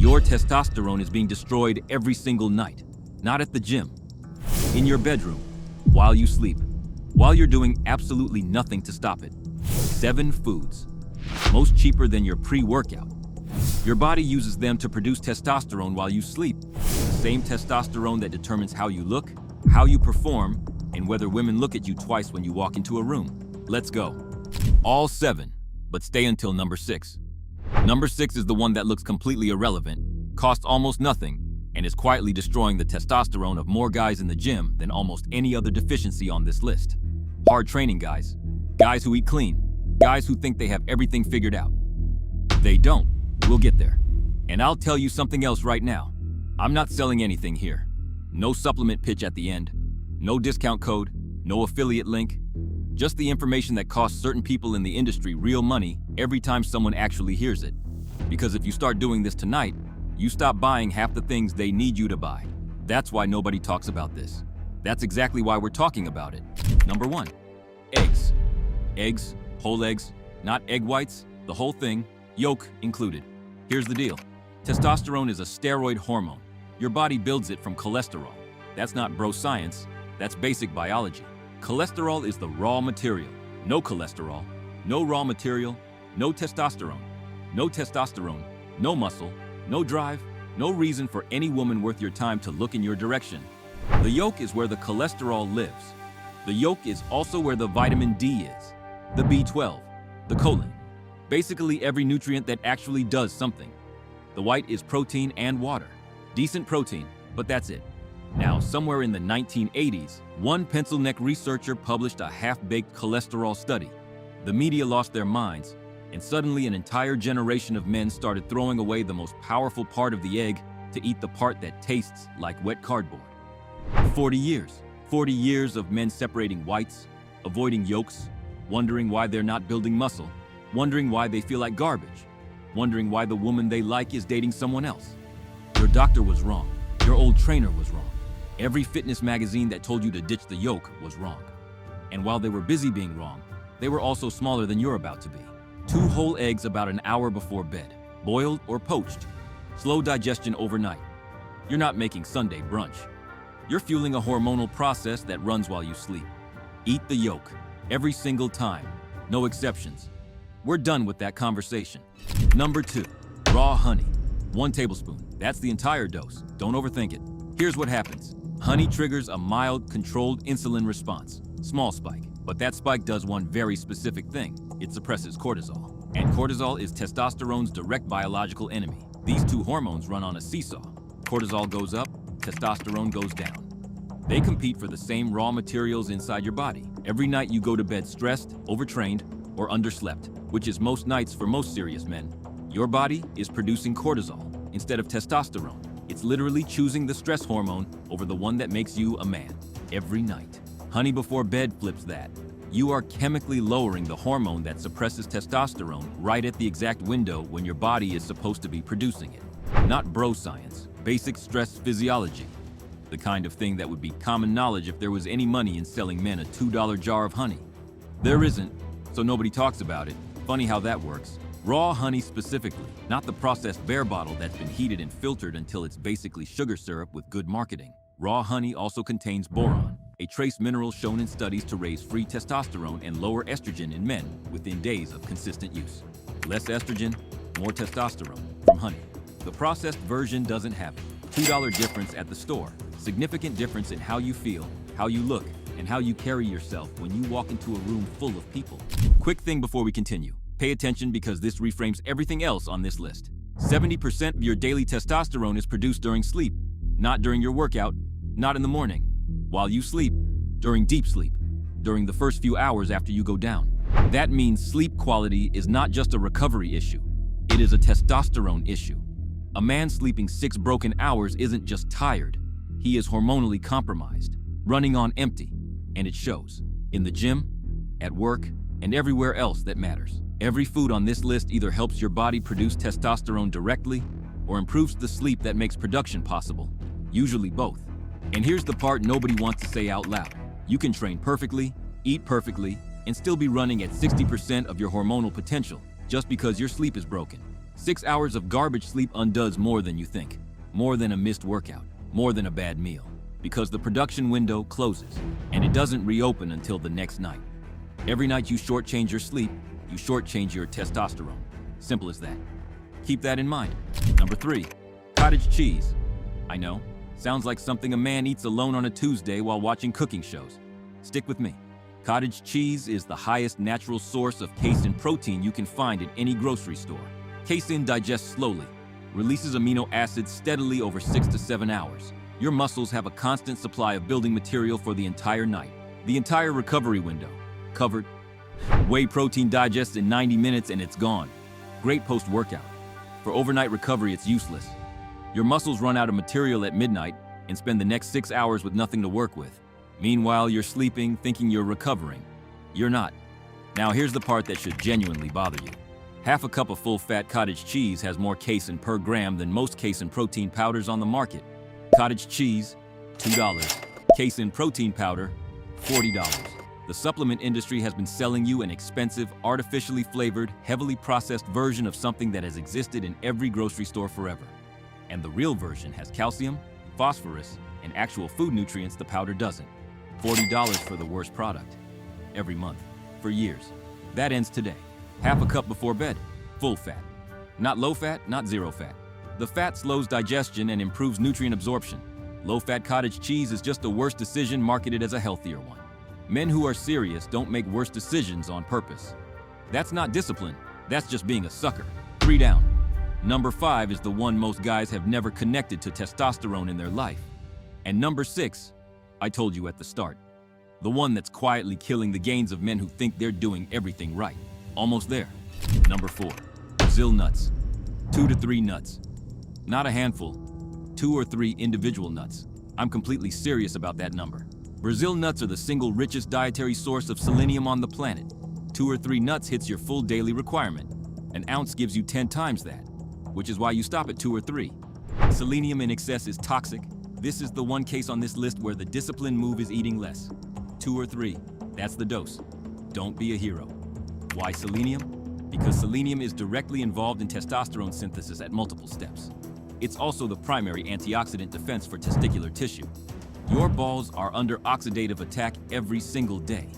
Your testosterone is being destroyed every single night. Not at the gym, in your bedroom, while you sleep, while you're doing absolutely nothing to stop it. 7 foods, most cheaper than your pre-workout. Your body uses them to produce testosterone while you sleep. The same testosterone that determines how you look, how you perform, and whether women look at you twice when you walk into a room. Let's go. All 7, but stay until number 6. Number 6 is the one that looks completely irrelevant, costs almost nothing, and is quietly destroying the testosterone of more guys in the gym than almost any other deficiency on this list. Hard training guys. Guys who eat clean. Guys who think they have everything figured out. They don't. We'll get there. And I'll tell you something else right now. I'm not selling anything here. No supplement pitch at the end. No discount code. No affiliate link. Just the information that costs certain people in the industry real money every time someone actually hears it. Because if you start doing this tonight, you stop buying half the things they need you to buy. That's why nobody talks about this. That's exactly why we're talking about it. Number 1, eggs. Eggs, whole eggs, not egg whites, the whole thing, yolk included. Here's the deal. Testosterone is a steroid hormone. Your body builds it from cholesterol. That's not bro science, that's basic biology. Cholesterol is the raw material. No cholesterol, no raw material, no testosterone. No testosterone, no muscle, no drive, no reason for any woman worth your time to look in your direction. The yolk is where the cholesterol lives. The yolk is also where the vitamin D is, the B12, the choline. Basically every nutrient that actually does something. The white is protein and water. Decent protein, but that's it. Now, somewhere in the 1980s, one pencil-neck researcher published a half-baked cholesterol study. The media lost their minds, and suddenly an entire generation of men started throwing away the most powerful part of the egg to eat the part that tastes like wet cardboard. 40 years of men separating whites, avoiding yolks, wondering why they're not building muscle, wondering why they feel like garbage, wondering why the woman they like is dating someone else. Your doctor was wrong. Your old trainer was wrong. Every fitness magazine that told you to ditch the yolk was wrong. And while they were busy being wrong, they were also smaller than you're about to be. 2 whole eggs about an hour before bed, boiled or poached. Slow digestion overnight. You're not making Sunday brunch. You're fueling a hormonal process that runs while you sleep. Eat the yolk, every single time, no exceptions. We're done with that conversation. Number 2, raw honey. 1 tablespoon, that's the entire dose. Don't overthink it. Here's what happens. Honey triggers a mild, controlled insulin response. Small spike, but that spike does one very specific thing. It suppresses cortisol. And cortisol is testosterone's direct biological enemy. These 2 hormones run on a seesaw. Cortisol goes up, testosterone goes down. They compete for the same raw materials inside your body. Every night you go to bed stressed, overtrained, or underslept, which is most nights for most serious men. Your body is producing cortisol instead of testosterone. It's literally choosing the stress hormone over the one that makes you a man. Every night. Honey before bed flips that. You are chemically lowering the hormone that suppresses testosterone right at the exact window when your body is supposed to be producing it. Not bro science, basic stress physiology. The kind of thing that would be common knowledge if there was any money in selling men a $2 jar of honey. There isn't, so nobody talks about it. Funny how that works. Raw honey specifically, not the processed bear bottle that's been heated and filtered until it's basically sugar syrup with good marketing. Raw honey also contains boron, a trace mineral shown in studies to raise free testosterone and lower estrogen in men within days of consistent use. Less estrogen, more testosterone from honey. The processed version doesn't have it. $2 difference at the store. Significant difference in how you feel, how you look, and how you carry yourself when you walk into a room full of people. Quick thing before we continue. Pay attention because this reframes everything else on this list. 70% of your daily testosterone is produced during sleep, not during your workout, not in the morning, while you sleep, during deep sleep, during the first few hours after you go down. That means sleep quality is not just a recovery issue, it is a testosterone issue. A man sleeping 6 broken hours isn't just tired, he is hormonally compromised, running on empty, and it shows. In the gym, at work, and everywhere else that matters. Every food on this list either helps your body produce testosterone directly or improves the sleep that makes production possible, usually both. And here's the part nobody wants to say out loud. You can train perfectly, eat perfectly, and still be running at 60% of your hormonal potential just because your sleep is broken. 6 hours of garbage sleep undoes more than you think, more than a missed workout, more than a bad meal, because the production window closes, and it doesn't reopen until the next night. Every night you shortchange your sleep, you shortchange your testosterone. Simple as that. Keep that in mind. Number 3, cottage cheese. I know, sounds like something a man eats alone on a Tuesday while watching cooking shows. Stick with me. Cottage cheese is the highest natural source of casein protein you can find at any grocery store. Casein digests slowly, releases amino acids steadily over 6 to 7 hours. Your muscles have a constant supply of building material for the entire night. The entire recovery window. Covered. Whey protein digests in 90 minutes and it's gone. Great post-workout. For overnight recovery, it's useless. Your muscles run out of material at midnight and spend the next 6 hours with nothing to work with. Meanwhile, you're sleeping, thinking you're recovering. You're not. Now here's the part that should genuinely bother you. Half a cup of full-fat cottage cheese has more casein per gram than most casein protein powders on the market. Cottage cheese, $2. Casein protein powder, $40. The supplement industry has been selling you an expensive, artificially flavored, heavily processed version of something that has existed in every grocery store forever. And the real version has calcium, phosphorus, and actual food nutrients the powder doesn't. $40 for the worst product. Every month. For years. That ends today. Half a cup before bed. Full fat. Not low fat, not zero fat. The fat slows digestion and improves nutrient absorption. Low-fat cottage cheese is just a worse decision marketed as a healthier one. Men who are serious don't make worse decisions on purpose. That's not discipline, that's just being a sucker. 3 down. Number 5 is the one most guys have never connected to testosterone in their life. And number 6, I told you at the start. The one that's quietly killing the gains of men who think they're doing everything right. Almost there. Number 4, Brazil nuts. 2 to 3 nuts. Not a handful, 2 or 3 individual nuts. I'm completely serious about that number. Brazil nuts are the single richest dietary source of selenium on the planet. 2 or 3 nuts hits your full daily requirement. An ounce gives you 10 times that, which is why you stop at 2 or 3. Selenium in excess is toxic. This is the one case on this list where the disciplined move is eating less. 2 or 3, that's the dose. Don't be a hero. Why selenium? Because selenium is directly involved in testosterone synthesis at multiple steps. It's also the primary antioxidant defense for testicular tissue. Your balls are under oxidative attack every single day.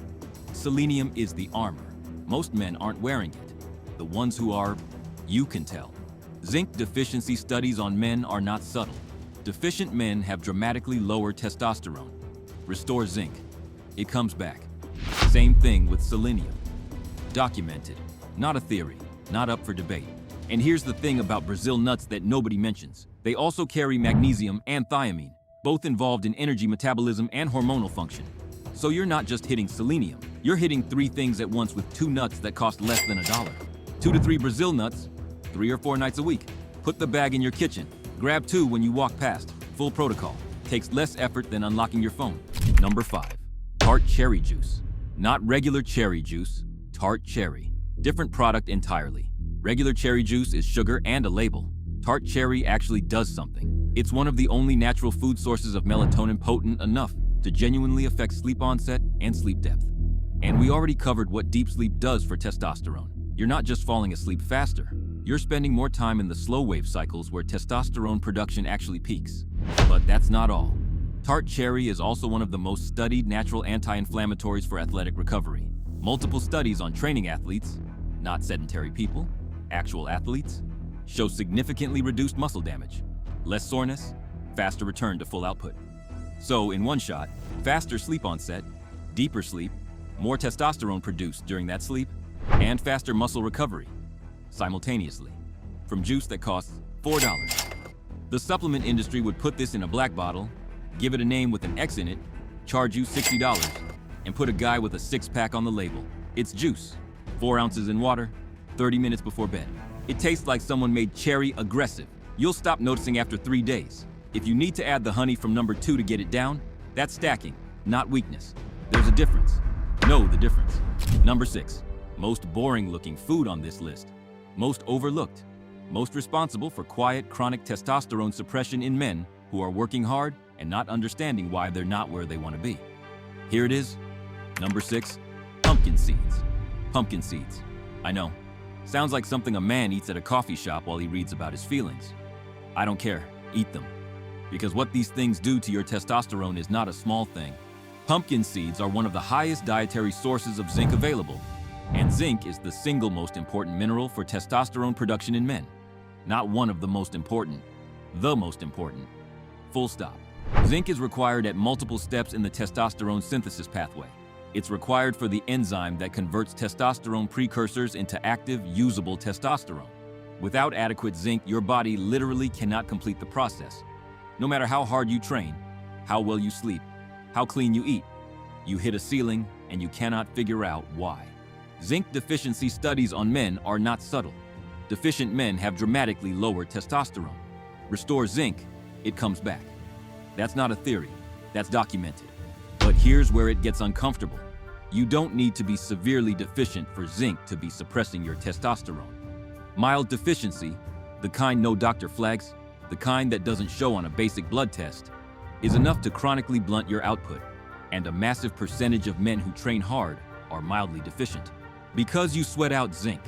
Selenium is the armor. Most men aren't wearing it. The ones who are, you can tell. Zinc deficiency studies on men are not subtle. Deficient men have dramatically lower testosterone. Restore zinc. It comes back. Same thing with selenium. Documented. Not a theory. Not up for debate. And here's the thing about Brazil nuts that nobody mentions. They also carry magnesium and thiamine, both involved in energy metabolism and hormonal function. So you're not just hitting selenium, you're hitting 3 things at once with 2 nuts that cost less than $1. 2 to 3 Brazil nuts, 3 or 4 nights a week. Put the bag in your kitchen. Grab 2 when you walk past. Full protocol. Takes less effort than unlocking your phone. Number 5, Tart cherry juice. Not regular cherry juice, Tart cherry. Different product entirely. Regular cherry juice is sugar and a label. Tart cherry actually does something. It's one of the only natural food sources of melatonin potent enough to genuinely affect sleep onset and sleep depth. And we already covered what deep sleep does for testosterone. You're not just falling asleep faster, you're spending more time in the slow wave cycles where testosterone production actually peaks. But that's not all. Tart cherry is also one of the most studied natural anti-inflammatories for athletic recovery. Multiple studies on training athletes, not sedentary people, actual athletes, show significantly reduced muscle damage, less soreness, faster return to full output. So in one shot, faster sleep onset, deeper sleep, more testosterone produced during that sleep, and faster muscle recovery, simultaneously, from juice that costs $4. The supplement industry would put this in a black bottle, give it a name with an X in it, charge you $60, and put a guy with a 6-pack on the label. It's juice, 4 ounces in water, 30 minutes before bed. It tastes like someone made cherry aggressive. You'll stop noticing after 3 days. If you need to add the honey from number 2 to get it down, that's stacking, not weakness. There's a difference. Know the difference. Number 6, most boring looking food on this list. Most overlooked. Most responsible for quiet chronic testosterone suppression in men who are working hard and not understanding why they're not where they want to be. Here it is. Number 6, pumpkin seeds. Pumpkin seeds. I know. Sounds like something a man eats at a coffee shop while he reads about his feelings. I don't care, eat them. Because what these things do to your testosterone is not a small thing. Pumpkin seeds are one of the highest dietary sources of zinc available, and zinc is the single most important mineral for testosterone production in men. Not one of the most important, the most important. Full stop. Zinc is required at multiple steps in the testosterone synthesis pathway. It's required for the enzyme that converts testosterone precursors into active, usable testosterone. Without adequate zinc, your body literally cannot complete the process. No matter how hard you train, how well you sleep, how clean you eat, you hit a ceiling and you cannot figure out why. Zinc deficiency studies on men are not subtle. Deficient men have dramatically lower testosterone. Restore zinc, it comes back. That's not a theory, that's documented. But here's where it gets uncomfortable. You don't need to be severely deficient for zinc to be suppressing your testosterone. Mild deficiency, the kind no doctor flags, the kind that doesn't show on a basic blood test, is enough to chronically blunt your output, and a massive percentage of men who train hard are mildly deficient. Because you sweat out zinc.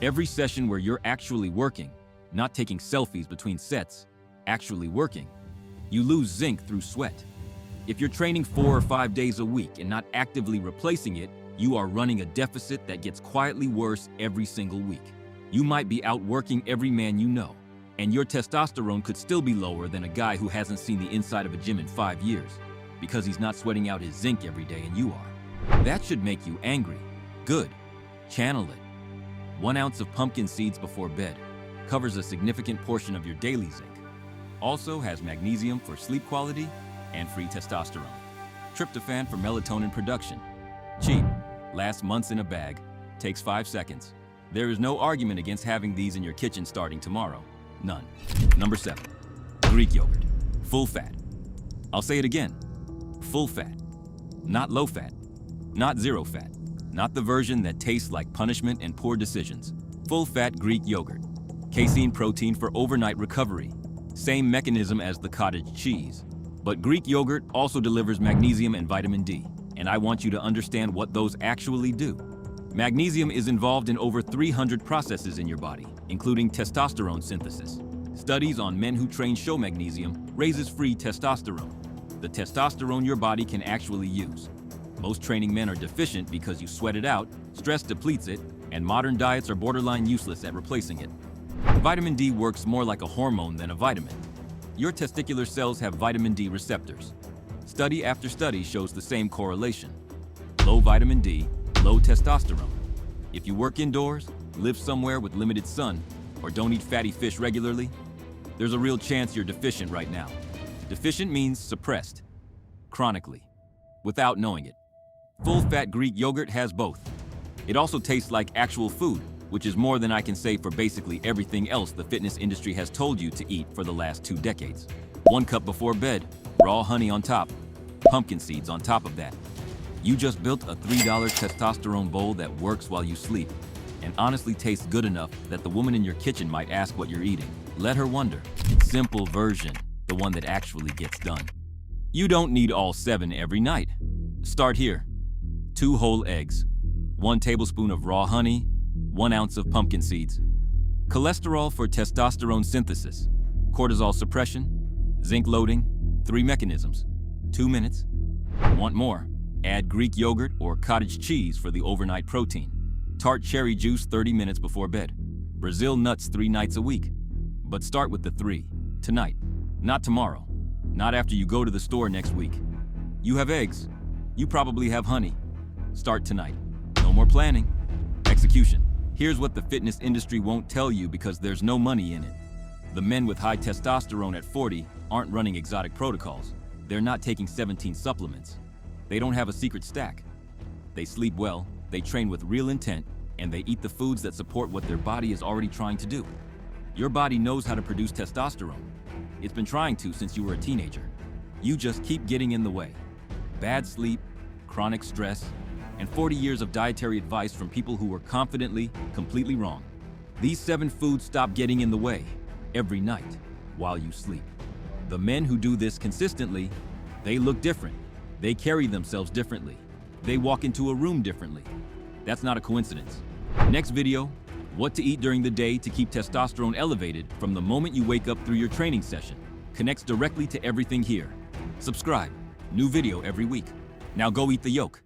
Every session where you're actually working, not taking selfies between sets, actually working, you lose zinc through sweat. If you're training 4 or 5 days a week and not actively replacing it, you are running a deficit that gets quietly worse every single week. You might be outworking every man you know, and your testosterone could still be lower than a guy who hasn't seen the inside of a gym in 5 years, because he's not sweating out his zinc every day and you are. That should make you angry. Good. Channel it. 1 ounce of pumpkin seeds before bed covers a significant portion of your daily zinc. Also has magnesium for sleep quality and free testosterone. Tryptophan for melatonin production. Cheap, lasts months in a bag, takes 5 seconds. There is no argument against having these in your kitchen starting tomorrow. None. Number 7, Greek yogurt. Full fat. I'll say it again. Full fat. Not low fat. Not zero fat. Not the version that tastes like punishment and poor decisions. Full fat Greek yogurt. Casein protein for overnight recovery. Same mechanism as the cottage cheese. But Greek yogurt also delivers magnesium and vitamin D, and I want you to understand what those actually do. Magnesium is involved in over 300 processes in your body, including testosterone synthesis. Studies on men who train show magnesium raises free testosterone, the testosterone your body can actually use. Most training men are deficient because you sweat it out, stress depletes it, and modern diets are borderline useless at replacing it. Vitamin D works more like a hormone than a vitamin. Your testicular cells have vitamin D receptors. Study after study shows the same correlation. Low vitamin D, low testosterone. If you work indoors, live somewhere with limited sun, or don't eat fatty fish regularly, there's a real chance you're deficient right now. Deficient means suppressed, chronically, without knowing it. Full-fat Greek yogurt has both. It also tastes like actual food, which is more than I can say for basically everything else the fitness industry has told you to eat for the last 2 decades. 1 cup before bed, raw honey on top, pumpkin seeds on top of that. You just built a $3 testosterone bowl that works while you sleep, and honestly tastes good enough that the woman in your kitchen might ask what you're eating. Let her wonder. Simple version, the one that actually gets done. You don't need all 7 every night. Start here. 2 whole eggs, 1 tablespoon of raw honey, 1 ounce of pumpkin seeds. Cholesterol for testosterone synthesis, cortisol suppression, zinc loading, 3 mechanisms, 2 minutes. Want more? Add Greek yogurt or cottage cheese for the overnight protein. Tart cherry juice 30 minutes before bed. Brazil nuts 3 nights a week. But start with the 3, tonight, not tomorrow, not after you go to the store next week. You have eggs, you probably have honey. Start tonight. No more planning. Execution. Here's what the fitness industry won't tell you because there's no money in it. The men with high testosterone at 40 aren't running exotic protocols. They're not taking 17 supplements. They don't have a secret stack. They sleep well, they train with real intent, and they eat the foods that support what their body is already trying to do. Your body knows how to produce testosterone. It's been trying to since you were a teenager. You just keep getting in the way. Bad sleep, chronic stress, and 40 years of dietary advice from people who were confidently, completely wrong. These 7 foods stop getting in the way every night while you sleep. The men who do this consistently, they look different. They carry themselves differently. They walk into a room differently. That's not a coincidence. Next video, What to eat during the day to keep testosterone elevated from the moment you wake up through your training session connects directly to everything here. Subscribe. New video every week. Now go eat the yolk.